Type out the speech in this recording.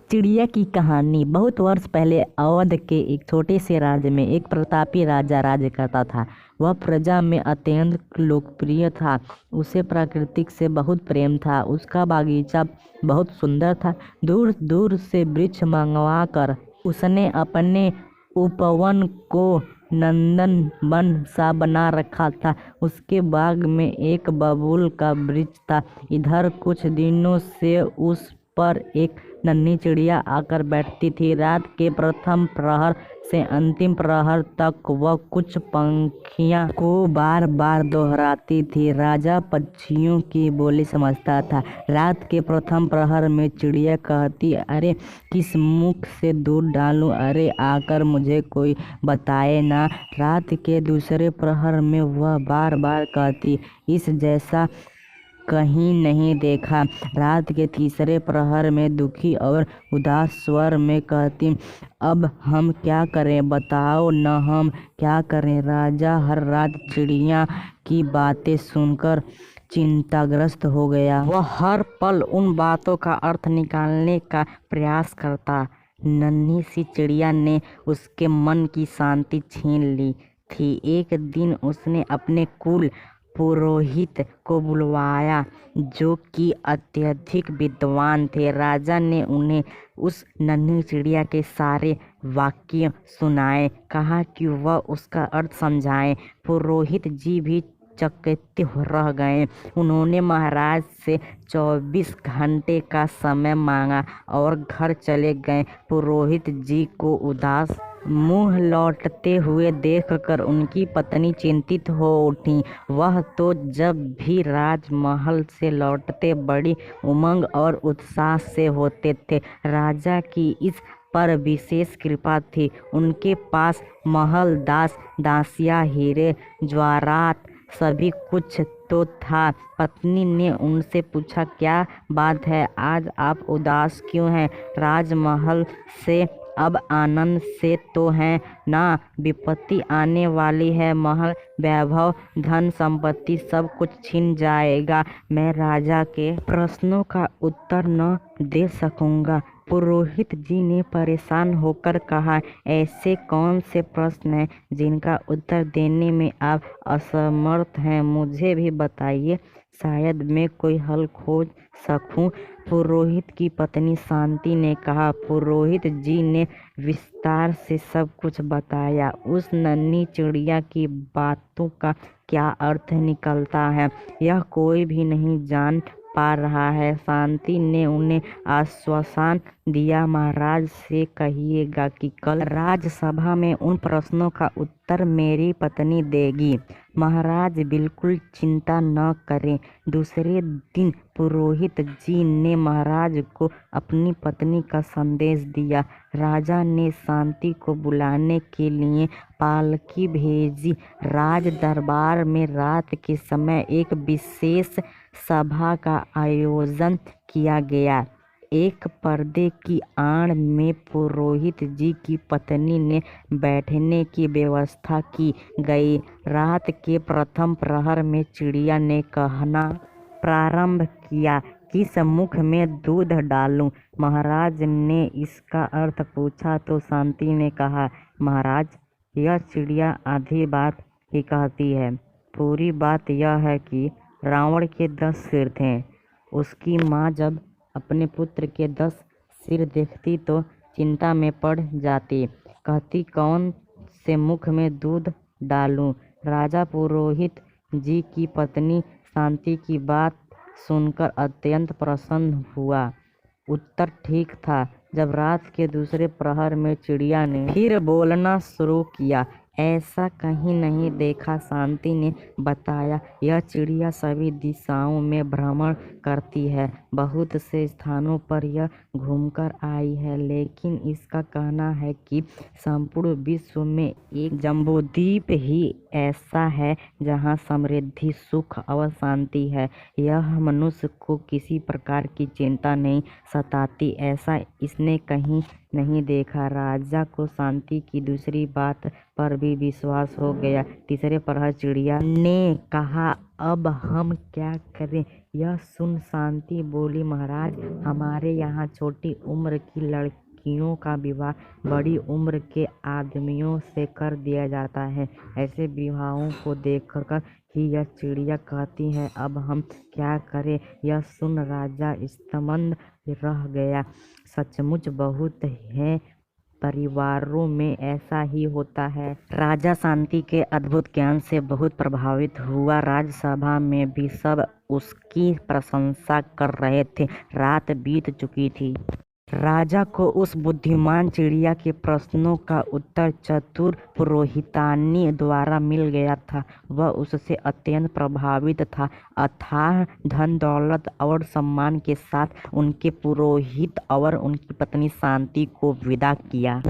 चिड़िया की कहानी। बहुत वर्ष पहले अवध के एक छोटे से राज्य में एक प्रतापी राजा राज्य करता था। वह प्रजा में अत्यंत लोकप्रिय था। उसे प्रकृति से बहुत प्रेम था। उसका बागीचा बहुत सुंदर था। दूर दूर से वृक्ष मंगवा कर उसने अपने उपवन को नंदनवन सा बना रखा था। उसके बाग में एक बबूल का वृक्ष था। इधर कुछ दिनों से उस पर एक नन्ही चिड़िया आकर बैठती थी। रात के प्रथम प्रहर से अंतिम प्रहर तक वह कुछ पंक्तियों को बार बार दोहराती थी। राजा पक्षियों की बोली समझता था। रात के प्रथम प्रहर में चिड़िया कहती, अरे किस मुख से दूध डालूं, अरे आकर मुझे कोई बताए ना। रात के दूसरे प्रहर में वह बार बार कहती, इस जैसा कहीं नहीं देखा। रात के तीसरे प्रहर में दुखी और उदास स्वर में कहती, अब हम क्या करें, बताओ न हम क्या करें। राजा हर रात चिड़िया की बातें सुनकर चिंताग्रस्त हो गया। वह हर पल उन बातों का अर्थ निकालने का प्रयास करता। नन्ही सी चिड़िया ने उसके मन की शांति छीन ली थी। एक दिन उसने अपने कुल पुरोहित को बुलवाया, जो कि अत्यधिक विद्वान थे। राजा ने उन्हें उस नन्ही चिड़िया के सारे वाक्य सुनाए। कहा कि वह उसका अर्थ समझाएं। पुरोहित जी भी चकित रह गए। उन्होंने महाराज से 24 घंटे का समय मांगा और घर चले गए। पुरोहित जी को उदास मुंह लौटते हुए देखकर उनकी पत्नी चिंतित हो उठी। वह तो जब भी राजमहल से लौटते बड़ी उमंग और उत्साह से होते थे। राजा की इस पर विशेष कृपा थी। उनके पास महल, दास दासियां, हीरे जवाहरात सभी कुछ तो था। पत्नी ने उनसे पूछा, क्या बात है, आज आप उदास क्यों हैं? राजमहल से अब आनंद से तो हैं ना? विपत्ति आने वाली है। महल, वैभव, धन संपत्ति सब कुछ छिन जाएगा। मैं राजा के प्रश्नों का उत्तर न दे सकूंगा। पुरोहित जी ने परेशान होकर कहा, ऐसे कौन से प्रश्न हैं जिनका उत्तर देने में आप असमर्थ हैं? मुझे भी बताइए, शायद मैं कोई हल खोज सकूं। पुरोहित की पत्नी शांति ने कहा। पुरोहित जी ने विस्तार से सब कुछ बताया। उस नन्ही चिड़िया की बातों का क्या अर्थ निकलता है, यह कोई भी नहीं जान पा रहा है। शांति ने उन्हें आश्वासन दिया, महाराज से कहिएगा कि कल राजसभा में उन प्रश्नों का उत्तर मेरी पत्नी देगी। महाराज बिल्कुल चिंता न करें। दूसरे दिन पुरोहित जी ने महाराज को अपनी पत्नी का संदेश दिया। राजा ने शांति को बुलाने के लिए पालकी भेजी। राज दरबार में रात के समय एक विशेष सभा का आयोजन किया गया। एक पर्दे की आड़ में पुरोहित जी की पत्नी ने बैठने की व्यवस्था की गई। रात के प्रथम प्रहर में चिड़िया ने कहना प्रारंभ किया, किस मुख में दूध डालूं? महाराज ने इसका अर्थ पूछा तो शांति ने कहा, महाराज, यह चिड़िया आधी बात ही कहती है। पूरी बात यह है कि रावण के 10 सिर थे। उसकी माँ जब अपने पुत्र के 10 सिर देखती तो चिंता में पड़ जाती। कहती, कौन से मुख में दूध डालूं? राजा पुरोहित जी की पत्नी शांति की बात सुनकर अत्यंत प्रसन्न हुआ। उत्तर ठीक था। जब रात के दूसरे प्रहर में चिड़िया ने फिर बोलना शुरू किया, ऐसा कहीं नहीं देखा। शांति ने बताया, यह चिड़िया सभी दिशाओं में भ्रमण करती है। बहुत से स्थानों पर यह घूमकर आई है, लेकिन इसका कहना है कि संपूर्ण विश्व में एक जम्बूद्वीप ही ऐसा है जहाँ समृद्धि, सुख और शांति है। यह मनुष्य को किसी प्रकार की चिंता नहीं सताती, ऐसा इसने कहीं नहीं देखा। राजा को शांति की दूसरी बात पर भी भी विश्वास हो गया। तीसरे प्रहर चिड़िया ने कहा, अब हम क्या करें? यह सुन शांति बोली, महाराज, हमारे यहाँ छोटी उम्र की लड़कियों का विवाह बड़ी उम्र के आदमियों से कर दिया जाता है। ऐसे विवाहों को देखकर ही यह चिड़िया कहती है, अब हम क्या करें? यह सुन राजा स्तब्ध रह गया। सचमुच बहुत है परिवारों में ऐसा ही होता है। राजा शांति के अद्भुत ज्ञान से बहुत प्रभावित हुआ। राजसभा में भी सब उसकी प्रशंसा कर रहे थे। रात बीत चुकी थी। राजा को उस बुद्धिमान चिड़िया के प्रश्नों का उत्तर चतुर पुरोहितानी द्वारा मिल गया था। वह उससे अत्यंत प्रभावित था। अथाह धन दौलत और सम्मान के साथ उनके पुरोहित और उनकी पत्नी शांति को विदा किया।